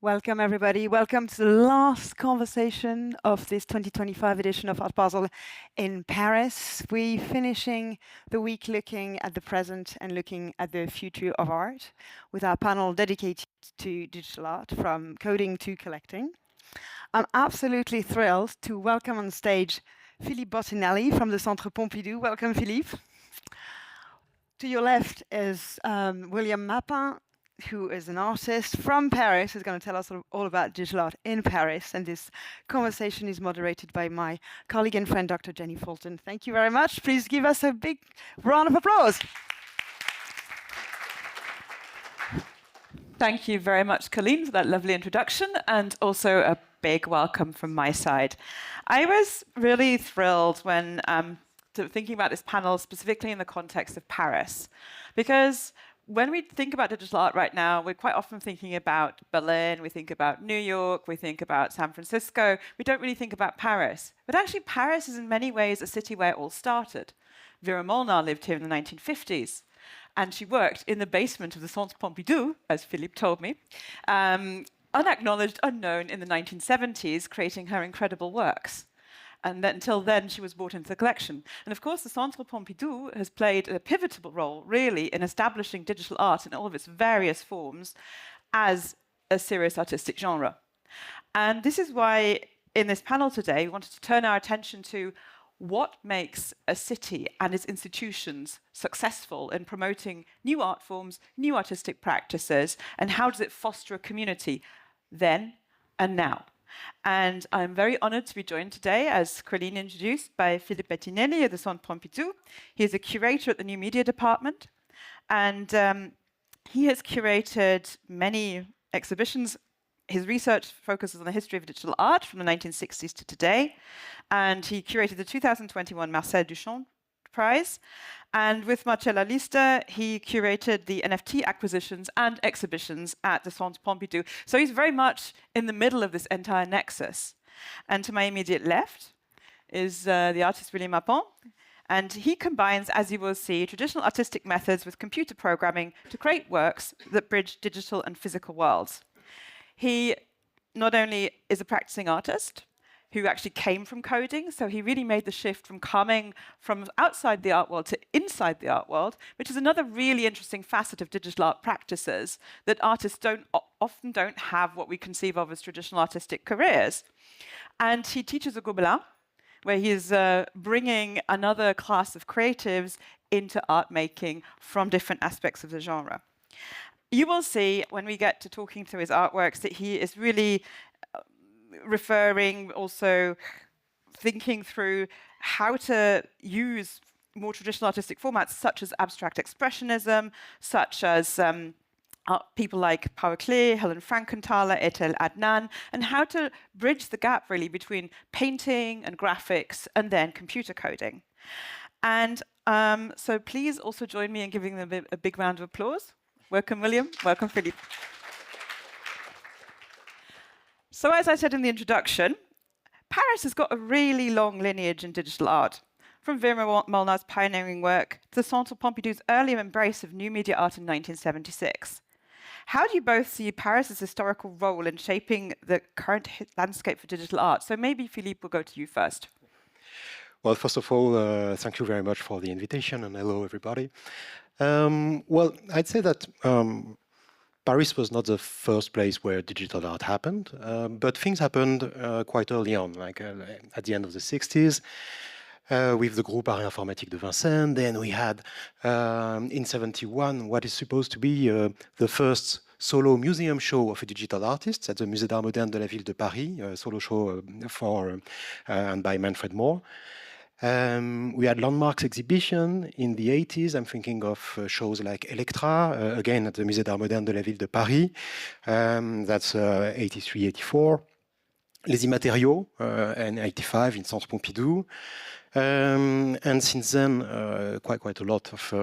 Welcome, everybody. Welcome to the last conversation of this 2025 edition of Art Basel in Paris. We're finishing the week looking at the present and looking at the future of art with our panel dedicated to digital art, from coding to collecting. I'm absolutely thrilled to welcome on stage Philippe Bettinelli from the Centre Pompidou. Welcome, Philippe. To your left is William Mapan, who is an artist from Paris, who's going to tell us all about digital art in Paris. And this conversation is moderated by my colleague and friend, Dr. Jeni Fulton. Thank you very much. Please give us a big round of applause. Thank you very much, Colleen, for that lovely introduction, and also a big welcome from my side. I was really thrilled when thinking about this panel, specifically in the context of Paris, because when we think about digital art right now, we're quite often thinking about Berlin, we think about New York, we think about San Francisco. We don't really think about Paris. But actually, Paris is in many ways a city where it all started. Vera Molnár lived here in the 1950s, and she worked in the basement of the Centre Pompidou, as Philippe told me, unacknowledged, unknown in the 1970s, creating her incredible works. And then, until then, she was brought into the collection. And of course, the Centre Pompidou has played a pivotal role, really, in establishing digital art in all of its various forms as a serious artistic genre. And this is why, in this panel today, we wanted to turn our attention to what makes a city and its institutions successful in promoting new art forms, new artistic practices, and how does it foster a community then and now. And I'm very honored to be joined today, as Colleen introduced, by Philippe Bettinelli of the Centre Pompidou. He is a curator at the New Media Department, and he has curated many exhibitions. His research focuses on the history of digital art from the 1960s to today, and he curated the 2021 Marcel Duchamp Prize. And with Marcella Lista, he curated the NFT acquisitions and exhibitions at the Centre Pompidou. So he's very much in the middle of this entire nexus. And to my immediate left is the artist William Mapan. And he combines, as you will see, traditional artistic methods with computer programming to create works that bridge digital and physical worlds. He not only is a practicing artist, who actually came from coding. So he really made the shift from coming from outside the art world to inside the art world, which is another really interesting facet of digital art practices, that artists often don't have what we conceive of as traditional artistic careers. And he teaches at Gobelin, where he is bringing another class of creatives into art making from different aspects of the genre. You will see when we get to talking through his artworks that he is really referring, also thinking through how to use more traditional artistic formats, such as abstract expressionism, such as people like Paul Klee, Helen Frankenthaler, Etel Adnan, and how to bridge the gap, really, between painting and graphics and then computer coding. And so please also join me in giving them a big round of applause. Welcome, William. Welcome, Philippe. So as I said in the introduction, Paris has got a really long lineage in digital art, from Vera Molnár's pioneering work to the Centre Pompidou's early embrace of new media art in 1976. How do you both see Paris's historical role in shaping the current landscape for digital art? So maybe, Philippe, we'll go to you first. Well, first of all, thank you very much for the invitation, and hello, everybody. Well, I'd say that Paris was not the first place where digital art happened, but things happened quite early on, like at the end of the 60s, with the Groupe Art Informatique de Vincennes. Then we had, in 71, what is supposed to be the first solo museum show of a digital artist at the Musée d'Art Moderne de la Ville de Paris, a solo show and by Manfred Moore. We had landmarks exhibition in the 80s. I'm thinking of shows like Electra, again at the Musée d'Art Moderne de la Ville de Paris. That's 83, 84. Les Immatériaux, in 85 in Centre Pompidou. And since then, quite a lot of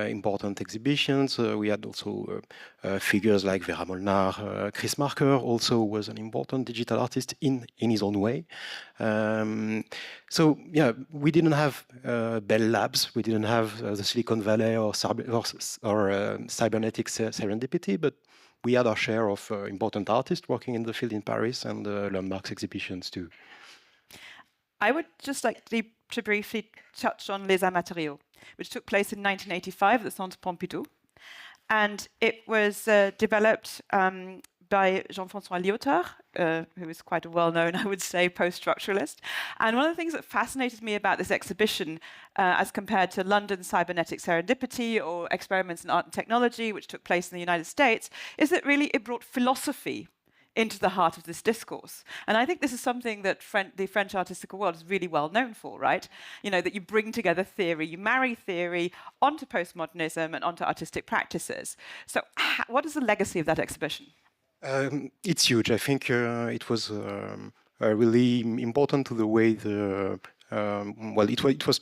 important exhibitions. We had also figures like Vera Molnár. Chris Marker also was an important digital artist in his own way. So yeah, we didn't have Bell Labs, we didn't have the Silicon Valley or cybernetics serendipity, but we had our share of important artists working in the field in Paris and landmarks exhibitions too. I would just like to briefly touch on Les Arts Matériaux, which took place in 1985 at the Centre Pompidou. And it was developed by Jean-François Lyotard, who is quite a well-known, I would say, post-structuralist. And one of the things that fascinated me about this exhibition, as compared to London's Cybernetic Serendipity or Experiments in Art and Technology, which took place in the United States, is that really it brought philosophy into the heart of this discourse. And I think this is something that the French artistic world is really well known for, right? You know, that you bring together theory, you marry theory onto postmodernism and onto artistic practices. So what is the legacy of that exhibition? It's huge. I think it was really important to the way well, it was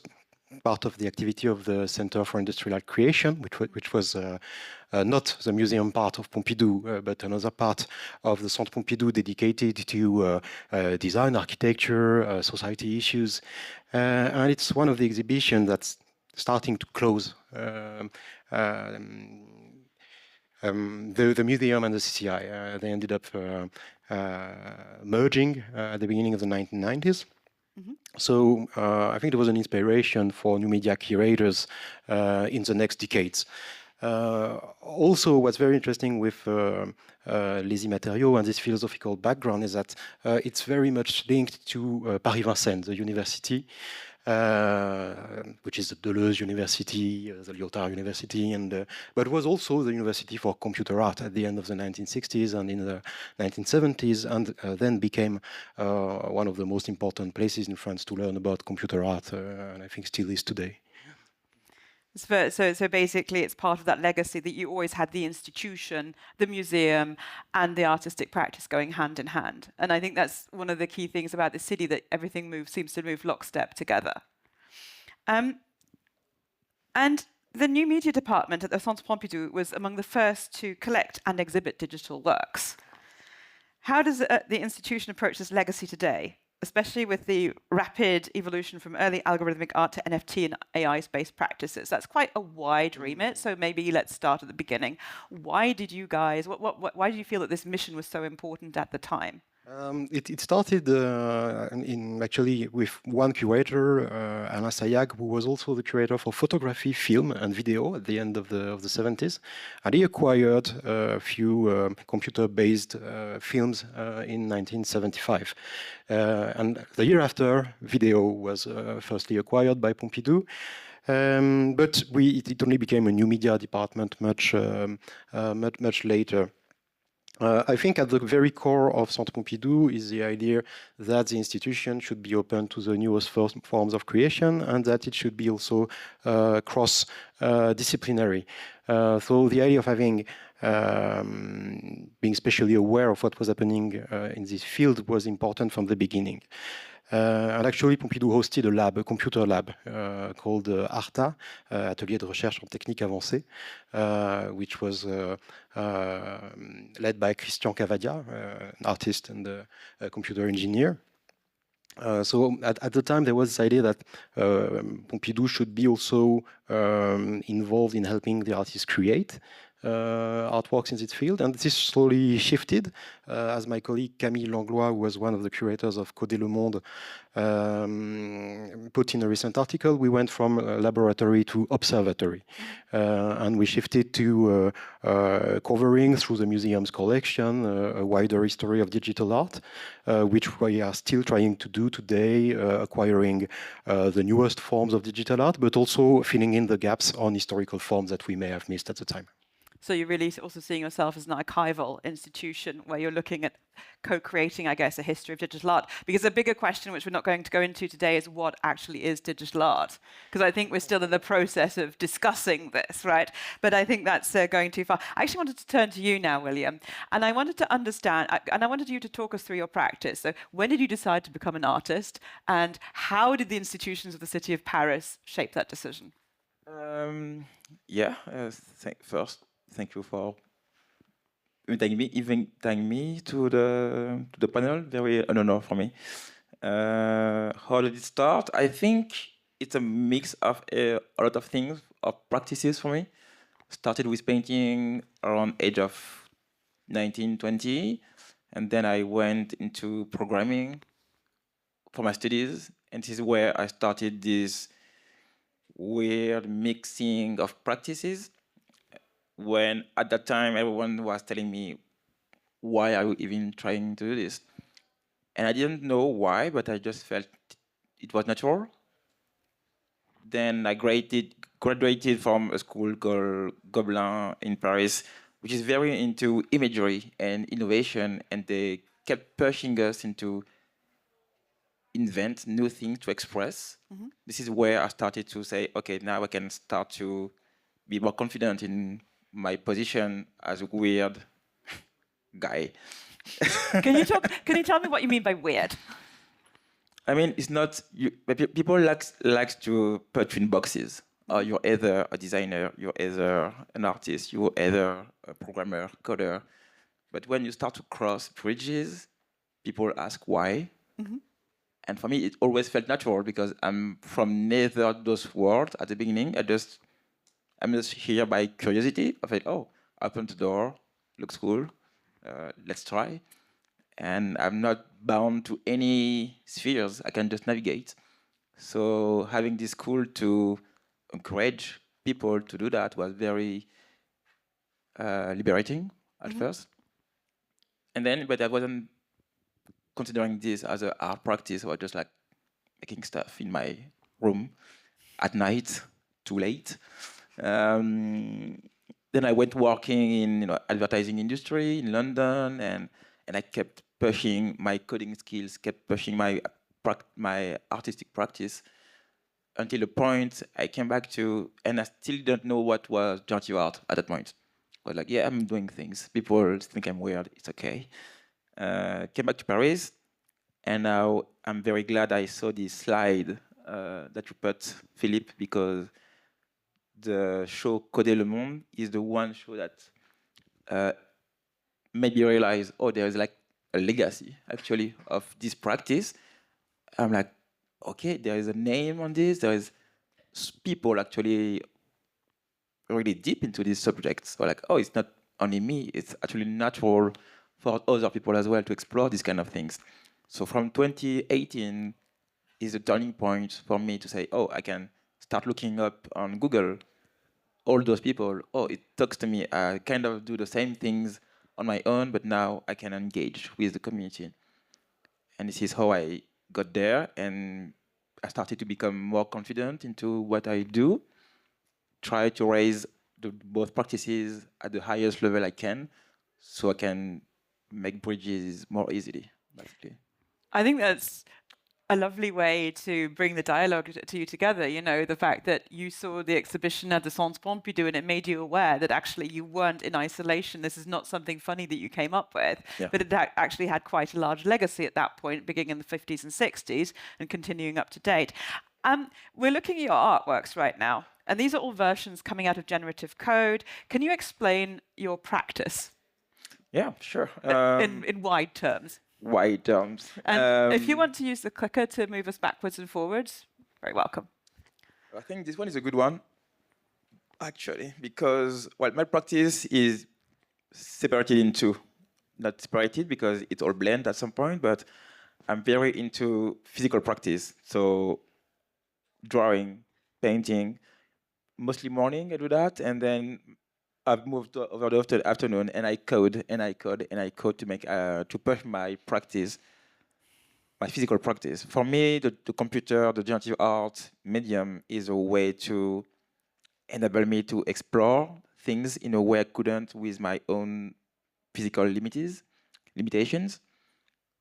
part of the activity of the Centre for Industrial Creation, which was not the museum part of Pompidou, but another part of the Centre Pompidou dedicated to design, architecture, society issues. And it's one of the exhibitions that's starting to close. The museum and the CCI, they ended up merging at the beginning of the 1990s. Mm-hmm. So I think there was an inspiration for new media curators in the next decades. Also, what's very interesting with Les Matériaux and this philosophical background is that it's very much linked to Paris-Vincennes, the university, which is the Deleuze University, the Lyotard University, but was also the University for Computer Art at the end of the 1960s and in the 1970s, and then became one of the most important places in France to learn about computer art, and I think still is today. So basically it's part of that legacy that you always had the institution, the museum, and the artistic practice going hand in hand. And I think that's one of the key things about the city, that everything seems to move lockstep together. And the new media department at the Centre Pompidou was among the first to collect and exhibit digital works. How does the institution approach this legacy today, especially with the rapid evolution from early algorithmic art to NFT and AI-based practices? That's quite a wide remit, so maybe let's start at the beginning. Why did you guys, why did you feel that this mission was so important at the time? It started actually with one curator, Alain Sayag, who was also the curator for photography, film, and video at the end of the 70s. And he acquired a few computer-based films in 1975. And the year after, video was firstly acquired by Pompidou. But it only became a new media department much later. I think at the very core of Centre Pompidou is the idea that the institution should be open to the newest forms of creation and that it should be also cross-disciplinary. So the idea of having being especially aware of what was happening in this field was important from the beginning. And actually, Pompidou hosted a computer lab called ARTA, Atelier de Recherche en Technique Avancée, which was led by Christian Cavadia, an artist and a computer engineer. So at the time, there was this idea that Pompidou should be also involved in helping the artists create artworks in this field, and this slowly shifted as my colleague Camille Langlois, who was one of the curators of Coder Le Monde, put in a recent article. We went from laboratory to observatory, and we shifted to covering through the museum's collection a wider history of digital art, which we are still trying to do today, acquiring the newest forms of digital art, but also filling in the gaps on historical forms that we may have missed at the time. So you're really also seeing yourself as an archival institution where you're looking at co-creating, I guess, a history of digital art. Because a bigger question, which we're not going to go into today, is what actually is digital art? Because I think we're still in the process of discussing this, right? But I think that's going too far. I actually wanted to turn to you now, William. And I wanted to understand, and I wanted you to talk us through your practice. So when did you decide to become an artist? And how did the institutions of the city of Paris shape that decision? First, thank you for inviting me to the panel. Very an honor for me. How did it start? I think it's a mix of a lot of things, of practices for me. Started with painting around age of 19, 20. And then I went into programming for my studies. And this is where I started this weird mixing of practices, when at that time everyone was telling me, why are you even trying to do this? And I didn't know why, but I just felt it was natural. Then I graduated from a school called Gobelin in Paris, which is very into imagery and innovation, and they kept pushing us into invent new things to express. This is where I started to say, okay, now I can start to be more confident in my position as a weird guy. Can you tell me what you mean by weird? I mean, it's not people likes to put in boxes. You're either a designer, you're either an artist, you're either a programmer, coder. But when you start to cross bridges, people ask why. And for me, it always felt natural because I'm from neither of those worlds at the beginning. I'm just here by curiosity. I thought, oh, open the door, looks cool, let's try. And I'm not bound to any spheres. I can just navigate. So having this school to encourage people to do that was very liberating at first. And then, but I wasn't considering this as an art practice. I was just like making stuff in my room at night, too late. Then I went working in advertising industry in London, and I kept pushing my coding skills, kept pushing my artistic practice until the point I came back to, and I still don't know what was generative art at that point. I was like, yeah, I'm doing things. People think I'm weird. It's okay. Came back to Paris, and now I'm very glad I saw this slide that you put, Philippe, because the show Coder le Monde is the one show that made me realize, oh, there is like a legacy, actually, of this practice. I'm like, okay, there is a name on this. There is people actually really deep into these subjects. So like, oh, it's not only me. It's actually natural for other people as well to explore these kind of things. So from 2018 is a turning point for me to say, oh, I can start looking up on Google all those people. Oh, it talks to me. I kind of do the same things on my own, but now I can engage with the community. And this is how I got there, and I started to become more confident into what I do, try to raise both practices at the highest level I can, so I can make bridges more easily, basically. I think that's a lovely way to bring the dialogue to you together. You know, the fact that you saw the exhibition at the Centre Pompidou and it made you aware that actually you weren't in isolation. This is not something funny that you came up with, but it actually had quite a large legacy at that point, beginning in the 50s and 60s and continuing up to date. We're looking at your artworks right now, and these are all versions coming out of generative code. Can you explain your practice? Yeah, sure. In wide terms. Wide terms. And if you want to use the clicker to move us backwards and forwards, very welcome. I think this one is a good one, actually, because my practice is separated in two. Not separated because it's all blend at some point, but I'm very into physical practice. So drawing, painting, mostly morning I do that, and then I've moved over the afternoon, and I code to make to push my practice, my physical practice. For me, the computer, the generative art medium is a way to enable me to explore things in a way I couldn't with my own physical limitations.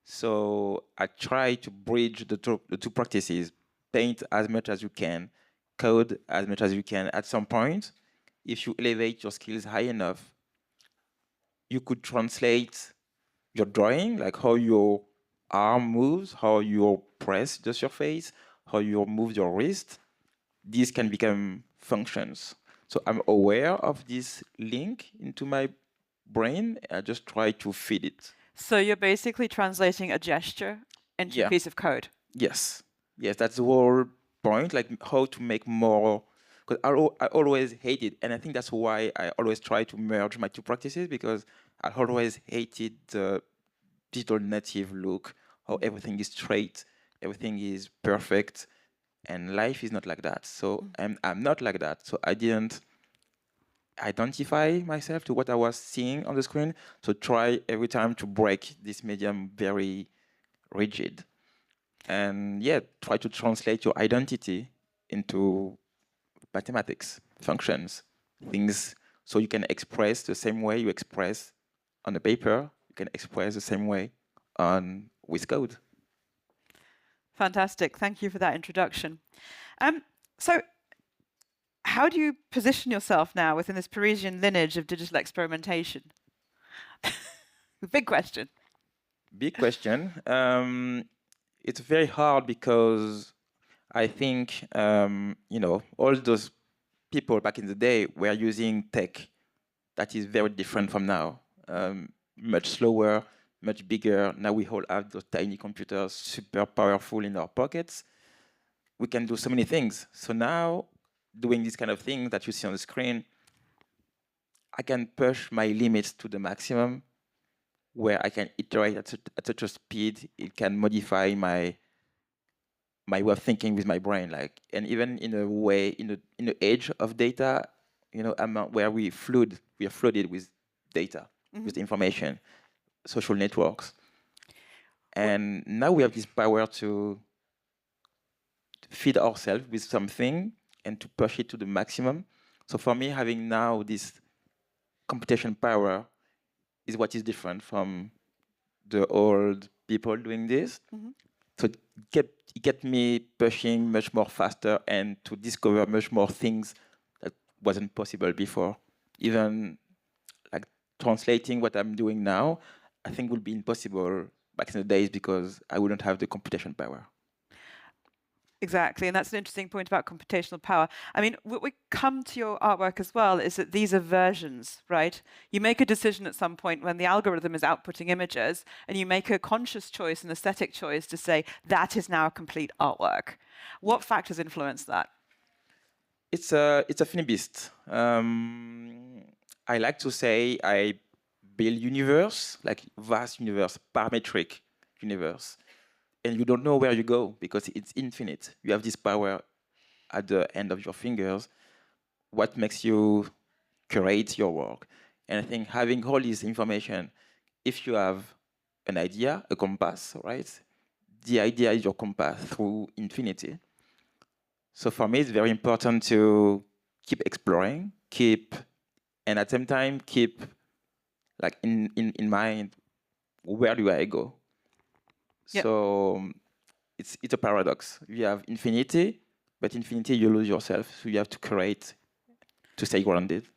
So I try to bridge the two practices: paint as much as you can, code as much as you can. At some point, if you elevate your skills high enough, you could translate your drawing, like how your arm moves, how you press just your face, how you move your wrist. These can become functions. So I'm aware of this link into my brain. I just try to feed it. So you're basically translating a gesture into a piece of code. Yes. Yes, that's the whole point, like how to make more. Because I always hated, and I think that's why I always try to merge my two practices, because I always hated the digital native look, how everything is straight, everything is perfect, and life is not like that. So I'm not like that. So I didn't identify myself to what I was seeing on the screen. So try every time to break this medium very rigid. And yeah, try to translate your identity into mathematics, functions, things, so you can express the same way you express on the paper, you can express the same way with code. Fantastic. Thank you for that introduction. So how do you position yourself now within this Parisian lineage of digital experimentation? Big question. Big question. It's very hard because I think, all those people back in the day were using tech that is very different from now. Much slower, much bigger. Now we all have those tiny computers, super powerful in our pockets. We can do so many things. So now, doing this kind of thing that you see on the screen, I can push my limits to the maximum, where I can iterate at such a speed, it can modify my way of thinking with my brain, and even in a way, in the age of data, where we are flooded with data, with information, social networks, and now we have this power to feed ourselves with something and to push it to the maximum. So for me, having now this computation power is what is different from the old people doing this. So it kept me pushing much more faster and to discover much more things that wasn't possible before. Even like translating what I'm doing now, I think would be impossible back in the days because I wouldn't have the computation power. Exactly, and that's an interesting point about computational power. I mean, what we come to your artwork as well is that these are versions, right? You make a decision at some point when the algorithm is outputting images, and you make a conscious choice, an aesthetic choice to say, that is now a complete artwork. What factors influence that? It's a funny beast. I like to say I build universe, like vast universe, parametric universe. And you don't know where you go because it's infinite. You have this power at the end of your fingers. What makes you curate your work? And I think having all this information, if you have an idea, a compass, right? The idea is your compass through infinity. So for me, it's very important to keep exploring, and at the same time, keep like in mind, where do I go? Yep. So it's a paradox. You have infinity, but infinity you lose yourself. So you have to curate to stay grounded.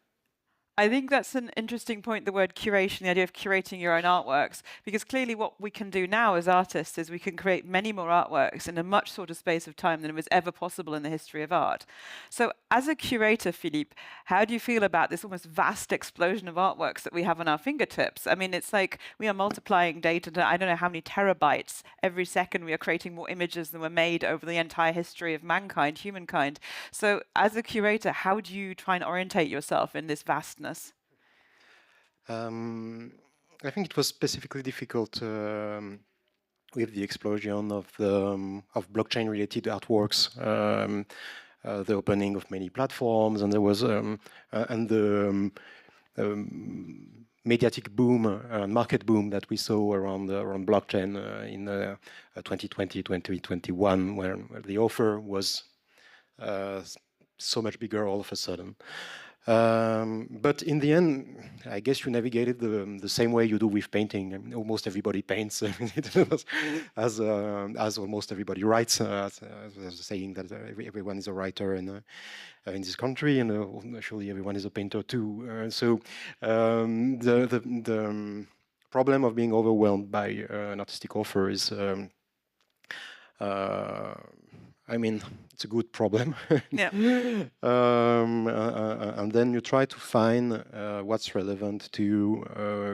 I think that's an interesting point, the word curation, the idea of curating your own artworks, because clearly what we can do now as artists is we can create many more artworks in a much shorter space of time than was ever possible in the history of art. So as a curator, Philippe, how do you feel about this almost vast explosion of artworks that we have on our fingertips? I mean, it's like we are multiplying data to I don't know how many terabytes. Every second we are creating more images than were made over the entire history of mankind, humankind. So as a curator, how do you try and orientate yourself in this vastness? I think it was specifically difficult with the explosion of blockchain-related artworks, the opening of many platforms, and there was and the mediatic boom, market boom that we saw around blockchain in 2020, 2021, where the offer was so much bigger all of a sudden. But in the end, I guess you navigated the same way you do with painting. I mean, almost everybody paints, as almost everybody writes. As saying that everyone is a writer in this country, and surely everyone is a painter too. So the problem of being overwhelmed by an artistic offer is. I mean, it's a good problem. Yeah. And then you try to find what's relevant to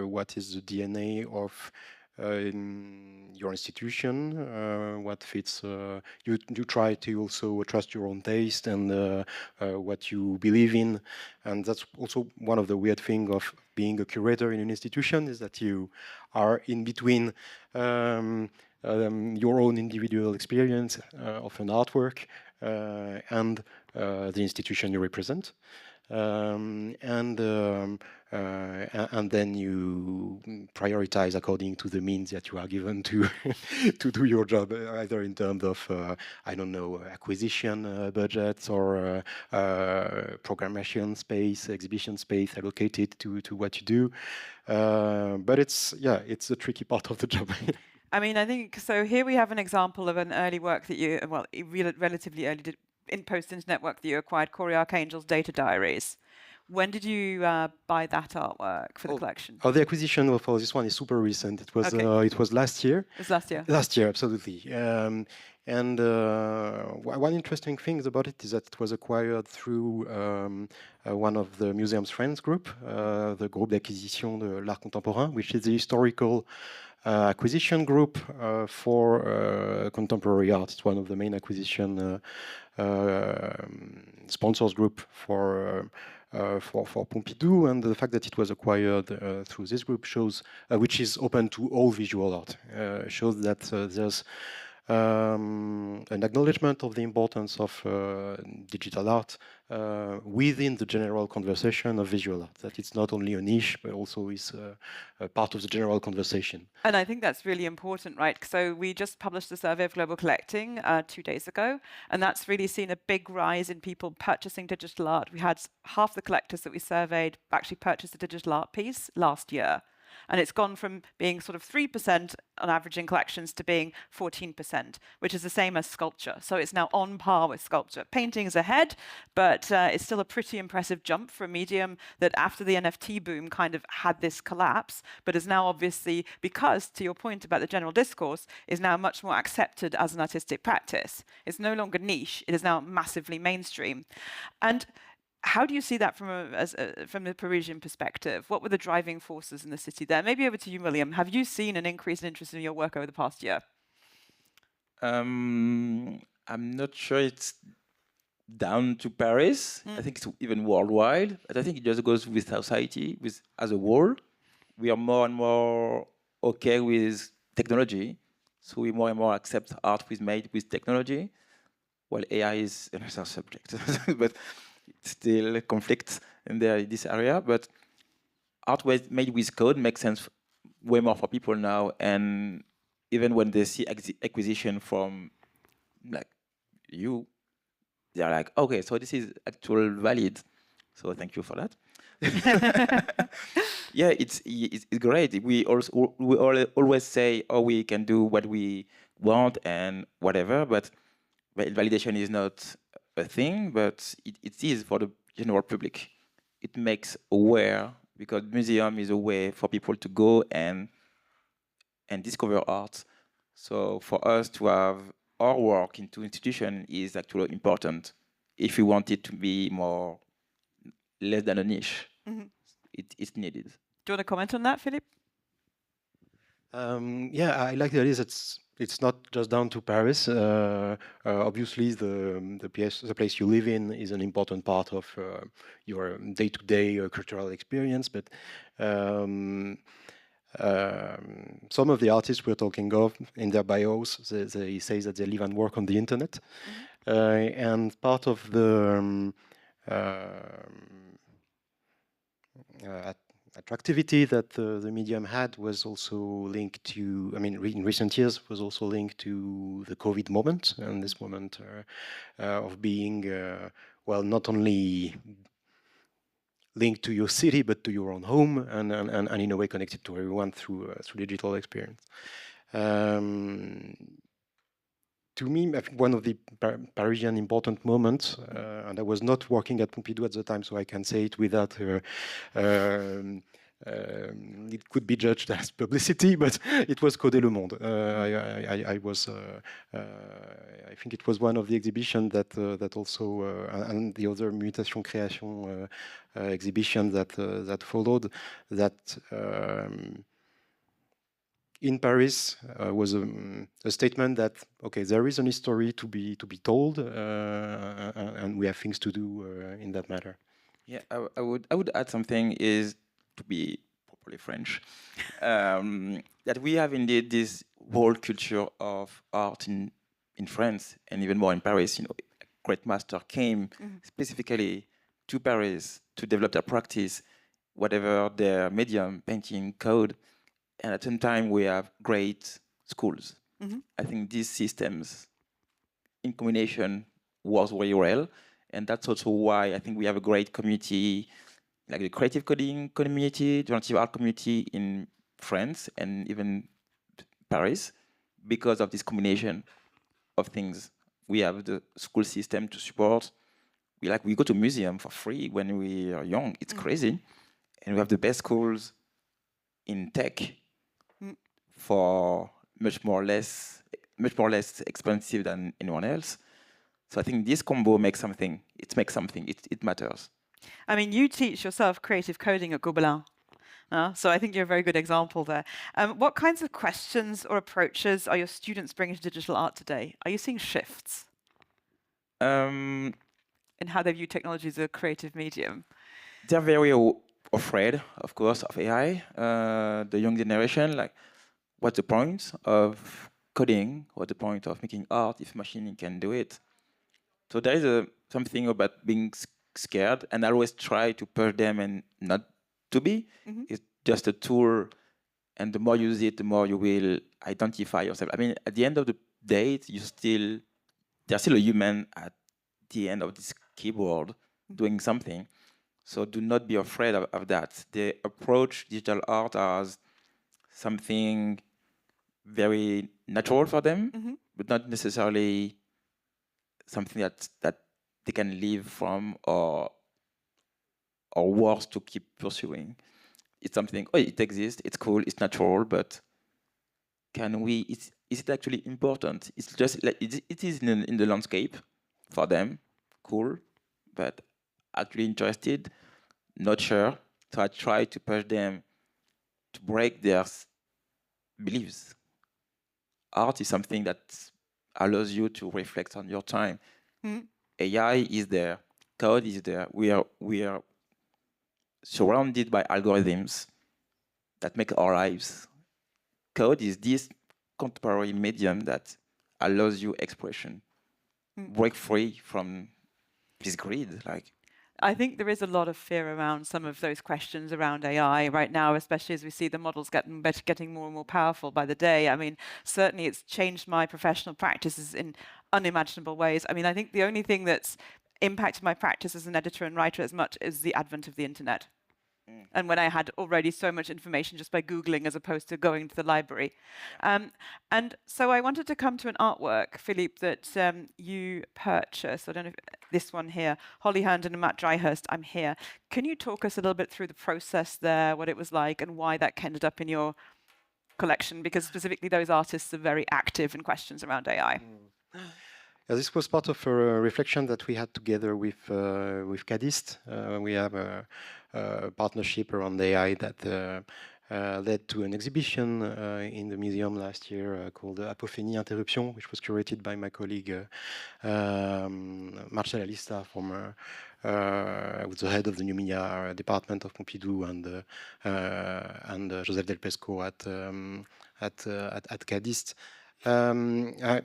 what is the DNA of in your institution, what fits. You try to also trust your own taste and what you believe in, and that's also one of the weird things of being a curator in an institution, is that you are in between your own individual experience of an artwork and the institution you represent. And then you prioritize according to the means that you are given to to do your job, either in terms of I don't know, acquisition budgets or programmation space, exhibition space allocated to what you do. But it's a tricky part of the job. I mean, I think so. Here we have an example of an early work that you, well, relatively early in post-internet work that you acquired, Corey Archangel's Data Diaries. When did you buy that artwork for the collection? Oh, the acquisition for this one is super recent. It was it was last year. It was last year. Last year, absolutely. And one interesting thing about it is that it was acquired through one of the museum's friends group, the Groupe d'Acquisition de l'Art Contemporain, which is the historical acquisition group for contemporary art. It's one of the main acquisition sponsors group for Pompidou, and the fact that it was acquired through this group shows, which is open to all visual art, shows that there's an acknowledgement of the importance of digital art within the general conversation of visual art, that it's not only a niche, but also is a part of the general conversation. And I think that's really important, right? So we just published a survey of global collecting 2 days ago, and that's really seen a big rise in people purchasing digital art. We had half the collectors that we surveyed actually purchased a digital art piece last year. And it's gone from being sort of 3% on average in collections to being 14%, which is the same as sculpture. So it's now on par with sculpture. Painting is ahead, but it's still a pretty impressive jump for a medium that after the NFT boom kind of had this collapse, but is now obviously, because to your point about the general discourse, is now much more accepted as an artistic practice. It's no longer niche, it is now massively mainstream. And how do you see that from the Parisian perspective? What were the driving forces in the city there? Maybe over to you, William. Have you seen an increase in interest in your work over the past year? I'm not sure it's down to Paris. I think it's even worldwide. But I think it just goes with society, with as a whole. We are more and more okay with technology. So we more and more accept art was made with technology. Well, AI is another subject. But still conflicts in this area, but art made with code makes sense way more for people now, and even when they see acquisition from like you, they're like, okay, so this is actually valid, so thank you for that. Yeah, it's great. We always say, oh, we can do what we want and whatever, but validation is not a thing, but it is for the general public. It makes aware, because museum is a way for people to go and discover art. So for us to have our work into institution is actually important if we want it to be less than a niche. Mm-hmm. It's needed. Do you want to comment on that, Philippe? Yeah, I like the idea that it's not just down to Paris. Obviously, the place you live in is an important part of your day-to-day cultural experience. But some of the artists we're talking of, in their bios, they say that they live and work on the internet. Mm-hmm. And part of the attractivity that the medium had was also linked to, I mean, in recent years, was also linked to the COVID moment, and this moment of being, well, not only linked to your city, but to your own home, and in a way connected to everyone through digital experience. To me, I think one of the Parisian important moments, and I was not working at Pompidou at the time, so I can say it without it could be judged as publicity, but it was Coder Le Monde. I think it was one of the exhibitions that also, and the other Mutation Création exhibition that followed, that in Paris was a statement that, okay, there is an history to be told, and we have things to do in that matter. Yeah, I would add something is to be properly French, that we have indeed this whole culture of art in France and even more in Paris. You know, great master came specifically to Paris to develop their practice, whatever their medium, painting, code, and at the same time we have great schools. I think these systems in combination works very well. And that's also why I think we have a great community, like the creative coding community, generative art community in France and even Paris, because of this combination of things. We have the school system to support. We go to museum for free when we are young. It's crazy. And we have the best schools in tech for much more less expensive than anyone else. So I think this combo makes something. It matters. I mean, you teach yourself creative coding at Gobelin. So I think you're a very good example there. What kinds of questions or approaches are your students bringing to digital art today? Are you seeing shifts in how they view technology as a creative medium? They're very afraid, of course, of AI. The young generation, like, what's the point of coding? What's the point of making art if machine can do it? So there is something about being scared, and I always try to push them and not to be. It's just a tool, and the more you use it, the more you will identify yourself. I mean, at the end of the day, there's still a human at the end of this keyboard doing something. So do not be afraid of that. They approach digital art as something very natural for them, but not necessarily something that they can live from or worse to keep pursuing. It's something, it exists, it's cool, it's natural, but is it actually important? It's just like it is in the landscape for them, cool, but actually interested, not sure. So I try to push them to break their beliefs. Art is something that allows you to reflect on your time. AI is there, code is there. We are surrounded by algorithms that make our lives. Code is this contemporary medium that allows you expression. Break free from this grid, I think there is a lot of fear around some of those questions around AI right now, especially as we see the models getting more and more powerful by the day. I mean, certainly it's changed my professional practices in unimaginable ways. I mean, I think the only thing that's impacted my practice as an editor and writer as much is the advent of the internet. And when I had already so much information just by Googling as opposed to going to the library. And so I wanted to come to an artwork, Philippe, that you purchased. I don't know if this one here, Holly Herndon and Matt Dryhurst, I'm Here. Can you talk us a little bit through the process there, what it was like and why that ended up in your collection? Because specifically those artists are very active in questions around AI. Yeah, this was part of a reflection that we had together with Cadist. We have a partnership around AI that led to an exhibition in the museum last year called Apophénie Interruption, which was curated by my colleague Marcel Alista, who's the head of the New Media department of Pompidou, and Joseph Del Pesco at Cadist. I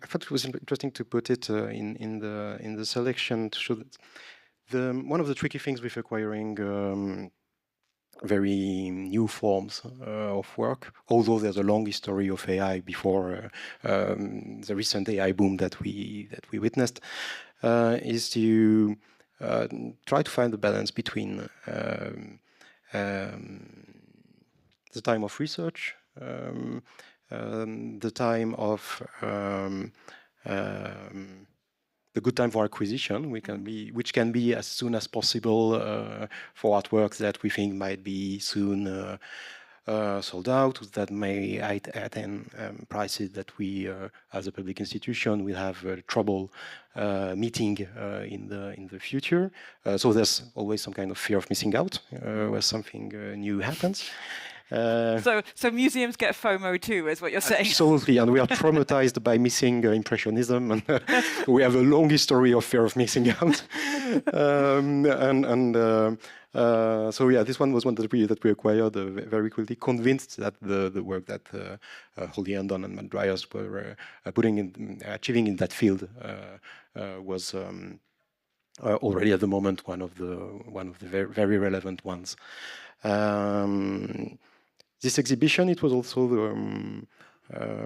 thought it was interesting to put it in the selection to show that one of the tricky things with acquiring very new forms of work, although there's a long history of AI before the recent AI boom that we witnessed, is to try to find the balance between the time of research, the time of the good time for acquisition, which can be as soon as possible for artworks that we think might be soon sold out, that may attain prices that we, as a public institution, will have trouble meeting in the future. So there's always some kind of fear of missing out where something new happens. So museums get FOMO too, is what you're saying. Absolutely, and we are traumatized by missing Impressionism, and we have a long history of fear of missing out. So yeah, this one was one that we acquired very quickly, convinced that the work that Holly Andon and Matt Dryers were achieving in that field was already at the moment one of the very relevant ones. This exhibition, it was also the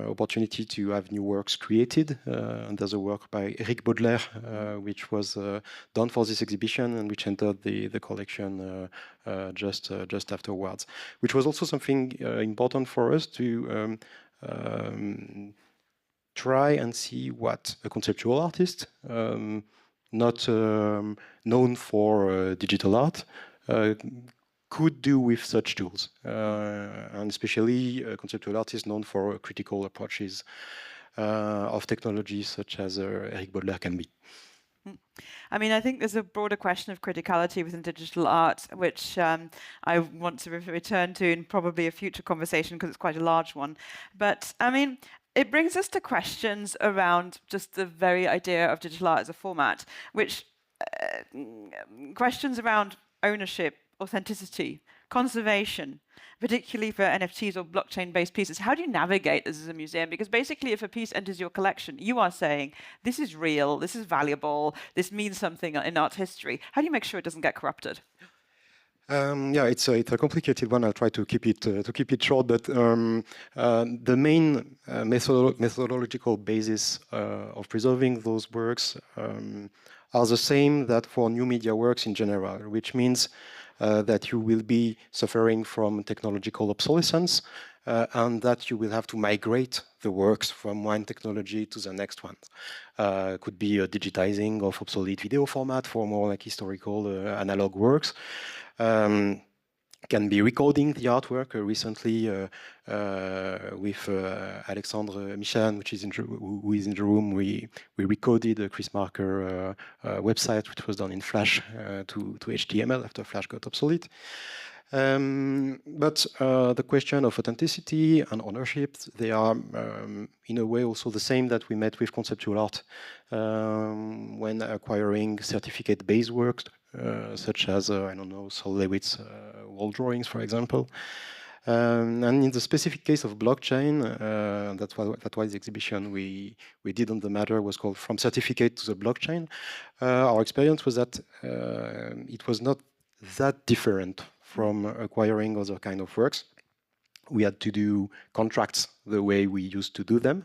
opportunity to have new works created. And there's a work by Eric Baudelaire, which was done for this exhibition and which entered the collection just afterwards, which was also something important for us to try and see what a conceptual artist, not known for digital art, could do with such tools, and especially conceptual artists known for critical approaches of technologies such as Eric Baudelaire can be. I mean, I think there's a broader question of criticality within digital art, which I want to return to in probably a future conversation because it's quite a large one. But I mean, it brings us to questions around just the very idea of digital art as a format, which questions around ownership, authenticity, conservation, particularly for NFTs or blockchain-based pieces. How do you navigate this as a museum? Because basically, if a piece enters your collection, you are saying, this is real, this is valuable, this means something in art history. How do you make sure it doesn't get corrupted? Yeah, it's a complicated one. I'll try to keep it short. But the main methodological basis of preserving those works are the same that for new media works in general, which means that you will be suffering from technological obsolescence and that you will have to migrate the works from one technology to the next one. Could be a digitizing of obsolete video format for more like historical analog works. Can be recording the artwork. Recently, with Alexandre Michan, who is in the room, we recorded a Chris Marker website, which was done in Flash to HTML after Flash got obsolete. But the question of authenticity and ownership, they are in a way also the same that we met with conceptual art when acquiring certificate-based works, such as, I don't know, Sol Lewitt's wall drawings, for example. And in the specific case of blockchain, that's why the exhibition we did on the matter was called From Certificate to the Blockchain. Our experience was that it was not that different from acquiring other kind of works. We had to do contracts the way we used to do them.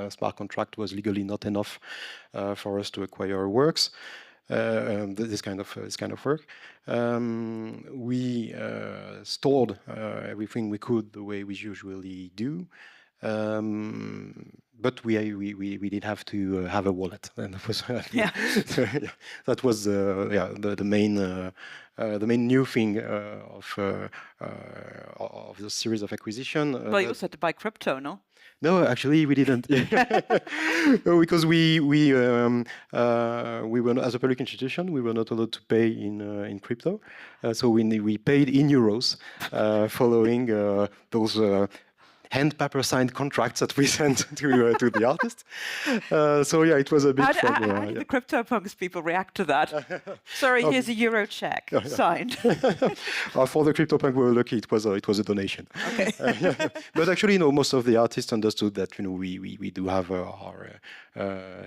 Smart contract was legally not enough for us to acquire works. This kind of work. We stored everything we could the way we usually do. But we did have to have a wallet, and that was that was the main new thing of the series of acquisition. Well, you also had to buy crypto, no? No, actually, we didn't. No, because we were, as a public institution, we were not allowed to pay in crypto, so we paid in euros, following those hand paper signed contracts that we sent to the artist. So yeah, it was a bit. How did the CryptoPunks people react to that? Sorry, here's a euro check signed. For the CryptoPunk, we were lucky; it was a donation. Okay. But actually, most of the artists understood that we do have our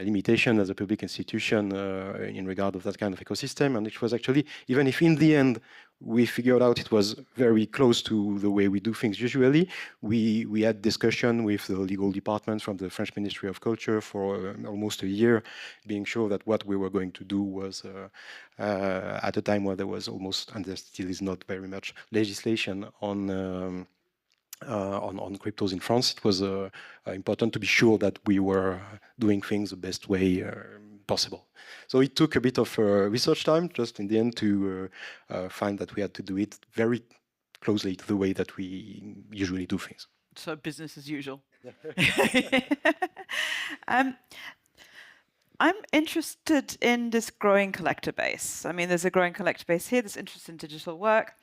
limitation as a public institution in regard of that kind of ecosystem, and it was actually, even if in the end we figured out it was very close to the way we do things usually, we had discussion with the legal department from the French Ministry of Culture for almost a year, being sure that what we were going to do was at a time where there was almost, and there still is not very much legislation on cryptos in France. It was important to be sure that we were doing things the best way possible. So it took a bit of research time, just in the end, to find that we had to do it very closely to the way that we usually do things. So business as usual. I'm interested in this growing collector base. I mean, there's a growing collector base here that's interested in digital work.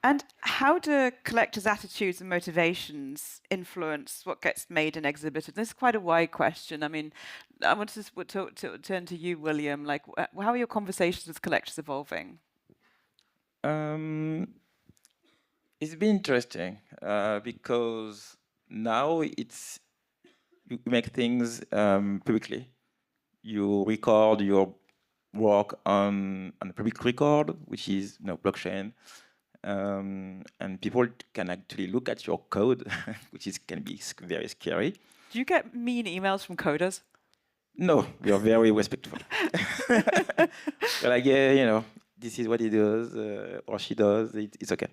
And how do collectors' attitudes and motivations influence what gets made and exhibited? This is quite a wide question. I mean, I want to turn to you, William. Like, how are your conversations with collectors evolving? It's been interesting because now you make things publicly. You record your work on a public record, which is blockchain. And people can actually look at your code, which can be very scary. Do you get mean emails from coders? No, we are very respectful. We're like, yeah, this is what he does or she does. It's okay.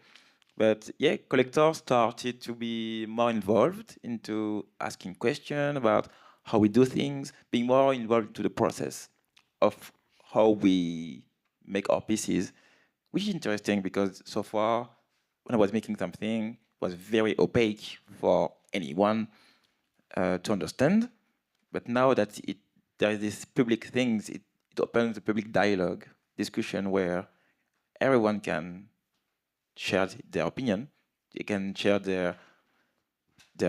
But yeah, collectors started to be more involved into asking questions about how we do things, being more involved into the process of how we make our pieces, which is interesting because so far, when I was making something, it was very opaque for anyone to understand. But now that there is this public things, it opens a public dialogue, discussion where everyone can share their opinion. They can share their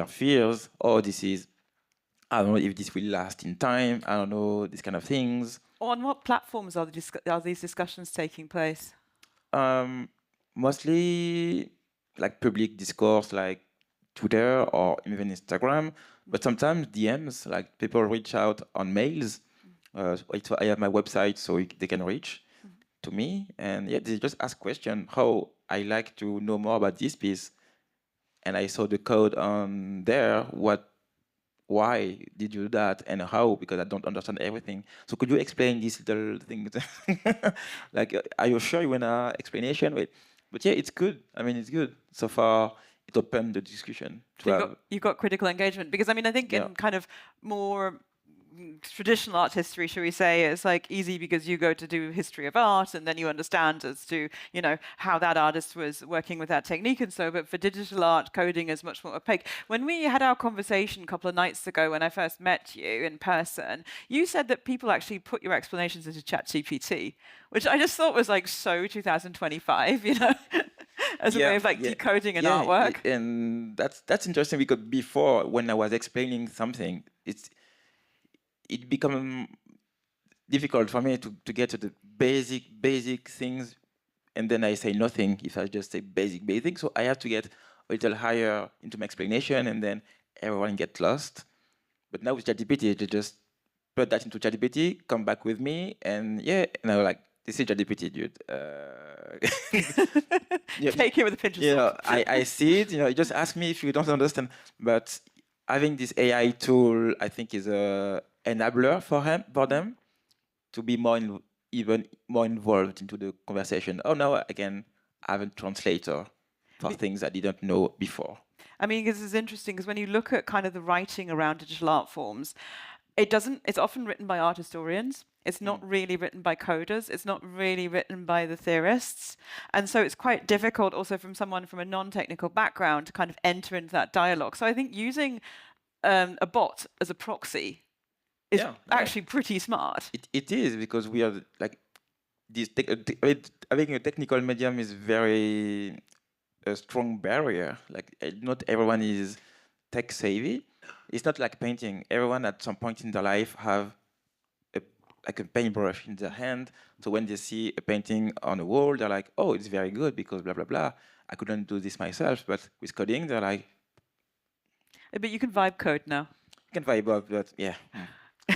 fears. Oh, I don't know if this will last in time. I don't know, these kind of things. On what platforms are these discussions taking place? Mostly like public discourse, like Twitter or even Instagram, but sometimes DMs, like people reach out on mails. So I have my website, so they can reach to me, and yeah, they just ask questions. How I like to know more about this piece, and I saw the code on there. Why did you do that, and how? Because I don't understand everything. So could you explain these little things? Like, are you sure you want an explanation? Wait. But yeah, it's good. I mean, it's good. So far, it opened the discussion. So you got critical engagement. Because, I mean, I think in kind of more traditional art history, shall we say, it's like easy because you go to do history of art and then you understand as to, how that artist was working with that technique and so, but for digital art, coding is much more opaque. When we had our conversation a couple of nights ago when I first met you in person, you said that people actually put your explanations into ChatGPT, which I just thought was like so 2025, as a way of decoding an artwork. And that's interesting because before, when I was explaining something, it become difficult for me to get to the basic things, and then I say nothing if I just say basic. So I have to get a little higher into my explanation, and then everyone gets lost. But now with ChatGPT, they just put that into ChatGPT, come back with me, and I was like, this is ChatGPT, dude. Take it with a pinch of salt. I see it. You just ask me if you don't understand. But having this AI tool, I think, is a enabler for them to be even more involved into the conversation. Oh, now I can have a translator for things I didn't know before. I mean, this is interesting because when you look at kind of the writing around digital art forms, it's often written by art historians. It's not really written by coders. It's not really written by the theorists. And so it's quite difficult also from someone from a non-technical background to kind of enter into that dialogue. So I think using a bot as a proxy is actually pretty smart. It is, because we are like this. Having a technical medium is very a strong barrier. Like, not everyone is tech savvy. It's not like painting. Everyone at some point in their life have a paintbrush in their hand. So when they see a painting on a wall, they're like, "Oh, it's very good because blah blah blah. I couldn't do this myself." But with coding, they're like, "But you can vibe code now." You can vibe up, but yeah.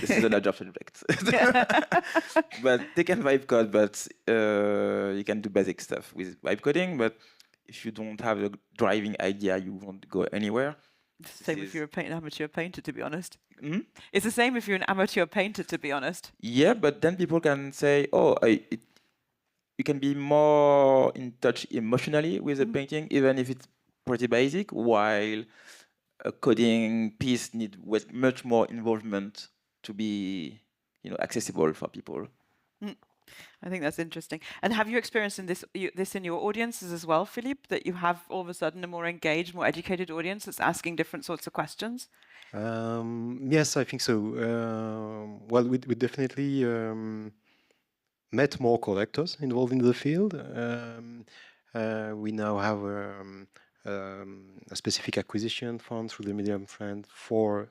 This is another subject. But they can vibe code, but you can do basic stuff with vibe coding. But if you don't have a driving idea, you won't go anywhere. It's the same if you're an amateur painter, to be honest. It's the same if you're an amateur painter, to be honest. Yeah, but then people can say, "Oh, you can be more in touch emotionally with a painting, even if it's pretty basic, while a coding piece needs much more involvement to be, accessible for people." I think that's interesting. And have you experienced this in your audiences as well, Philippe, that you have all of a sudden a more engaged, more educated audience that's asking different sorts of questions? Yes, I think so. Well, we definitely met more collectors involved in the field. We now have a specific acquisition fund through the Museum Fund for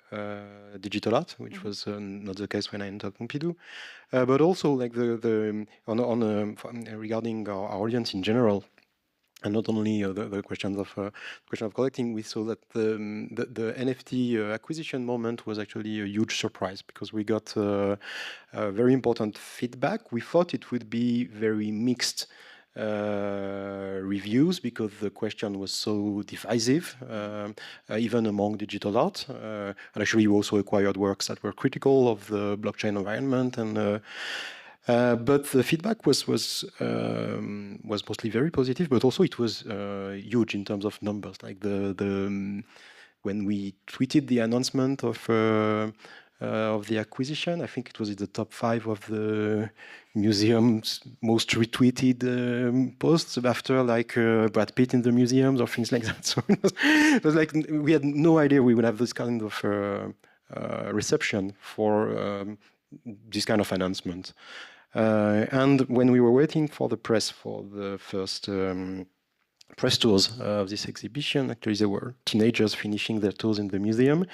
digital art, which was not the case when I entered Pompidou. But also, like regarding our audience in general, and not only the question of collecting, we saw that the NFT acquisition moment was actually a huge surprise, because we got very important feedback. We thought it would be very mixed reviews, because the question was so divisive, even among digital art. And actually, we also acquired works that were critical of the blockchain environment, and but the feedback was mostly very positive, but also it was huge in terms of numbers. Like when we tweeted the announcement of the acquisition, I think it was in the top 5 of the museum's most retweeted posts, after like Brad Pitt in the museums or things like that. So it was like we had no idea we would have this kind of reception for this kind of announcement. And when we were waiting for the press for the first press tours of this exhibition, actually there were teenagers finishing their tours in the museum.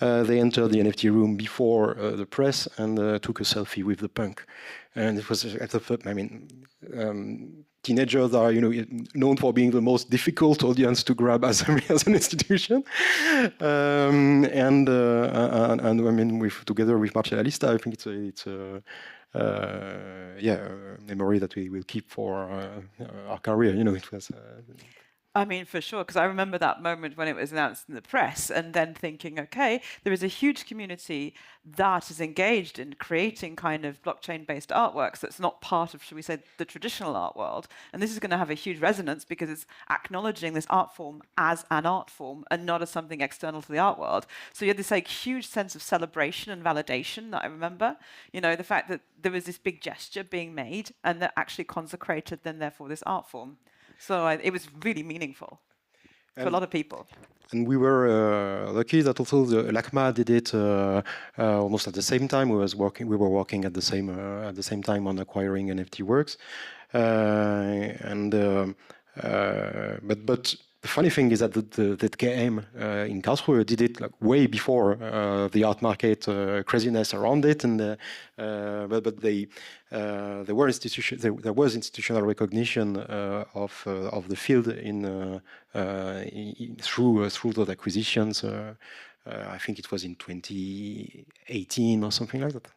They entered the NFT room before the press and took a selfie with the punk. And it was, I mean, teenagers are, known for being the most difficult audience to grab as an institution. And I mean, together with Marcella Lista, I think it's a memory that we will keep for our career. It was. I mean, for sure, because I remember that moment when it was announced in the press, and then thinking, okay, there is a huge community that is engaged in creating kind of blockchain-based artworks that's not part of, should we say, the traditional art world. And this is going to have a huge resonance, because it's acknowledging this art form as an art form and not as something external to the art world. So you had this like huge sense of celebration and validation that I remember. The fact that there was this big gesture being made and that actually consecrated then therefore this art form. So it was really meaningful for a lot of people. And we were lucky that also the LACMA did it almost at the same time. We were working at the same time on acquiring NFT works, but the funny thing is that the game in Karlsruhe did it like way before the art market craziness around it, and but there was institutional recognition of the field through those acquisitions. I think it was in 2018 or something like that.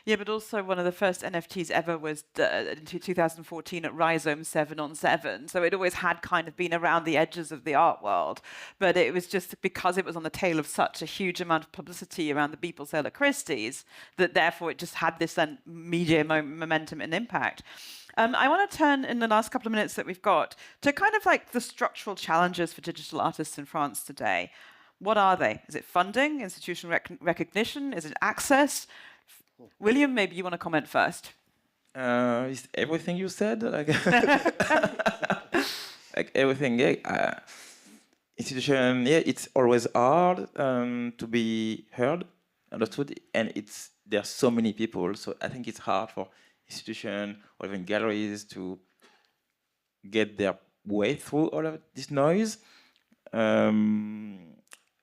Yeah, but also one of the first NFTs ever was in 2014 at Rhizome 7-on-7. So it always had kind of been around the edges of the art world. But it was just because it was on the tail of such a huge amount of publicity around the Beeple sale at Christie's that therefore it just had this then media momentum and impact. I want to turn in the last couple of minutes that we've got to kind of like the structural challenges for digital artists in France today. What are they? Is it funding, institutional recognition? Is it access? William, maybe you want to comment first. Is everything you said? Like everything, yeah. Institution, yeah, it's always hard to be heard, understood, and there's so many people, so I think it's hard for institutions or even galleries to get their way through all of this noise.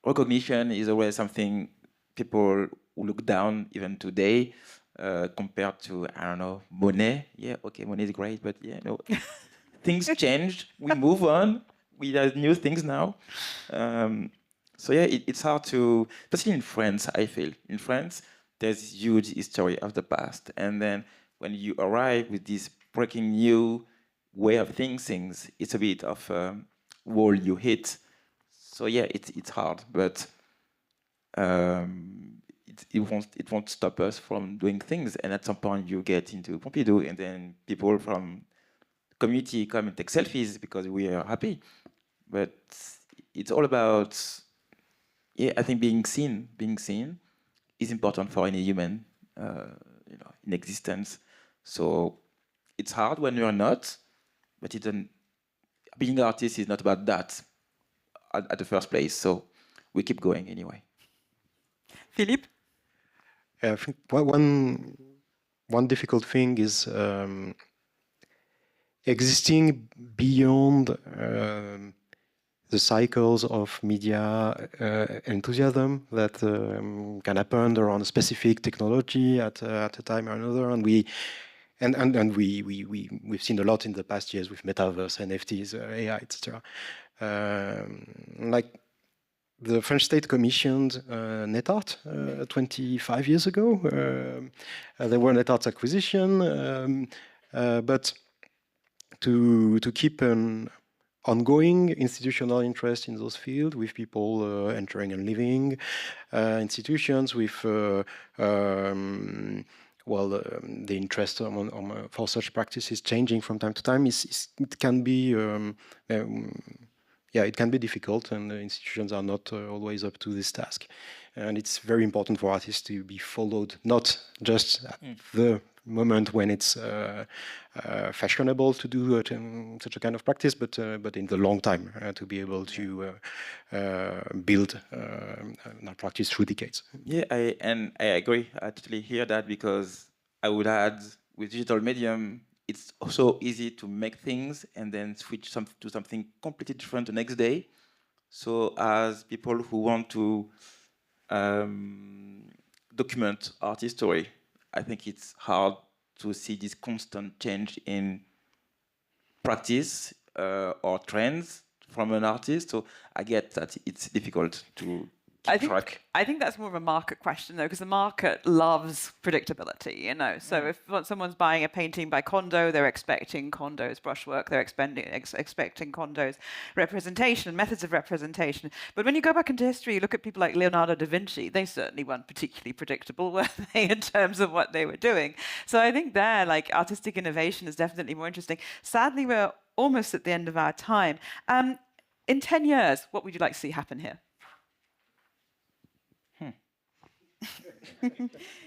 Recognition is always something people look down even today compared to, I don't know, Monet. Yeah, okay, Monet is great, but yeah, no. Things changed. We move on. We have new things now. So yeah, it's hard to, especially in France, I feel. In France, there's this huge history of the past. And then when you arrive with this breaking new way of thinking things, it's a bit of a wall you hit. So yeah, it's hard, but it won't stop us from doing things. And at some point, you get into Pompidou, and then people from the community come and take selfies because we are happy. But it's all about, yeah, I think being seen is important for any human, in existence. So it's hard when you're not, but being an artist is not about that at the first place. So we keep going anyway. Philippe? Yeah, I think one difficult thing is existing beyond the cycles of media enthusiasm that can happen around a specific technology at a time or another, and we've seen a lot in the past years with metaverse, NFTs, AI, etc. Like the French state commissioned NetArt 25 years ago. There were NetArt's acquisition, but to keep an ongoing institutional interest in those fields, with people entering and leaving institutions, with the interest for such practices changing from time to time, it can be it can be difficult, and institutions are not always up to this task. And it's very important for artists to be followed, not just at the moment when it's fashionable to do such a kind of practice, but in the long time, to be able to build our practice through decades. Yeah, I agree. I totally hear that, because I would add, with digital medium, it's also easy to make things and then switch to something completely different the next day. So as people who want to document art history, I think it's hard to see this constant change in practice or trends from an artist. So I get that it's difficult to track. I think that's more of a market question, though, because the market loves predictability, you know. So if someone's buying a painting by Kondo, they're expecting Kondo's brushwork, they're expecting Kondo's representation, methods of representation. But when you go back into history, you look at people like Leonardo da Vinci, they certainly weren't particularly predictable, were they, in terms of what they were doing? So I think there, like, artistic innovation is definitely more interesting. Sadly, we're almost at the end of our time. In 10 years, what would you like to see happen here?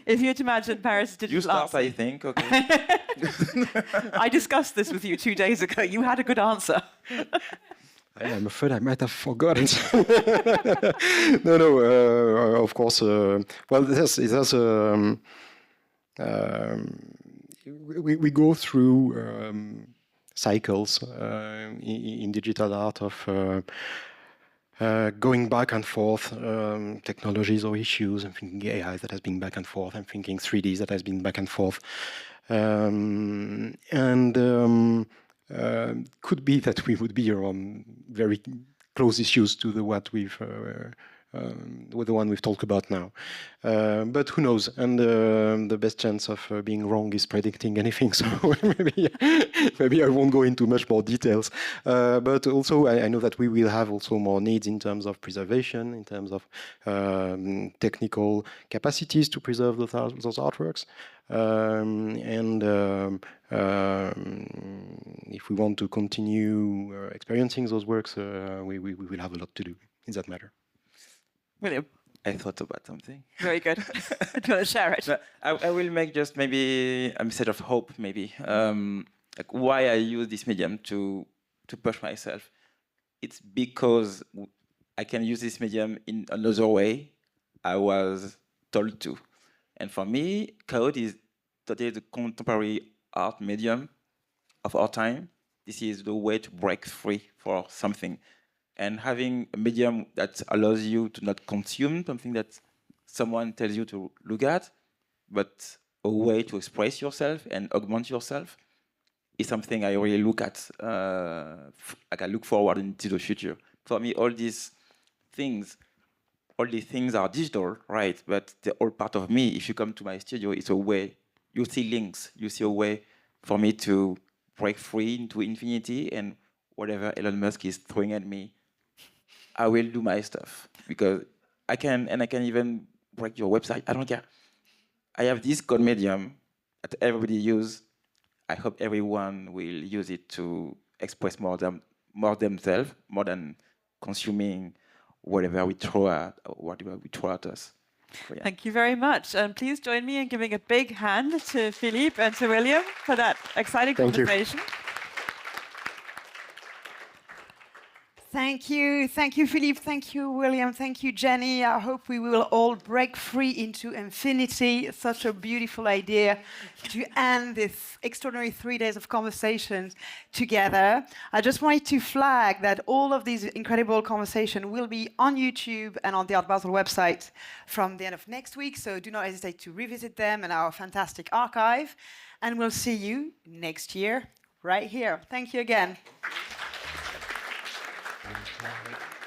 If you had to imagine Paris digital You start, art. I think. Okay. I discussed this with you 2 days ago. You had a good answer. I'm afraid I might have forgotten. No, of course. Well, we go through cycles in digital art of going back and forth, technologies or issues. I'm thinking AI that has been back and forth. I'm thinking 3D that has been back and forth. Could be that we would be around very close issues to the one we've talked about now. But who knows? And the best chance of being wrong is predicting anything. So maybe I won't go into much more details. But also, I know that we will have also more needs in terms of preservation, in terms of technical capacities to preserve those artworks. If we want to continue experiencing those works, we will have a lot to do in that matter. William? I thought about something. Very good. Do you want to share it? No, I will make just maybe a message of hope, maybe. Like why I use this medium to push myself. It's because I can use this medium in another way I was told to. And for me, code is totally the contemporary art medium of our time. This is the way to break free for something. And having a medium that allows you to not consume something that someone tells you to look at, but a way to express yourself and augment yourself is something I really look at. Like I look forward into the future. For me, all these things are digital, right? But they're all part of me. If you come to my studio, it's a way. You see links. You see a way for me to break free into infinity, and whatever Elon Musk is throwing at me, I will do my stuff, because I can even break your website. I don't care. I have this code medium that everybody use. I hope everyone will use it to express more themselves, more than consuming whatever we throw at us. So, yeah. Thank you very much. And please join me in giving a big hand to Philippe and to William for that exciting conversation. Thank you, Philippe, thank you, William, thank you, Jeni. I hope we will all break free into infinity. Such a beautiful idea to end this extraordinary 3 days of conversations together. I just wanted to flag that all of these incredible conversations will be on YouTube and on the Art Basel website from the end of next week, so do not hesitate to revisit them and our fantastic archive. And we'll see you next year right here. Thank you again. Thank you.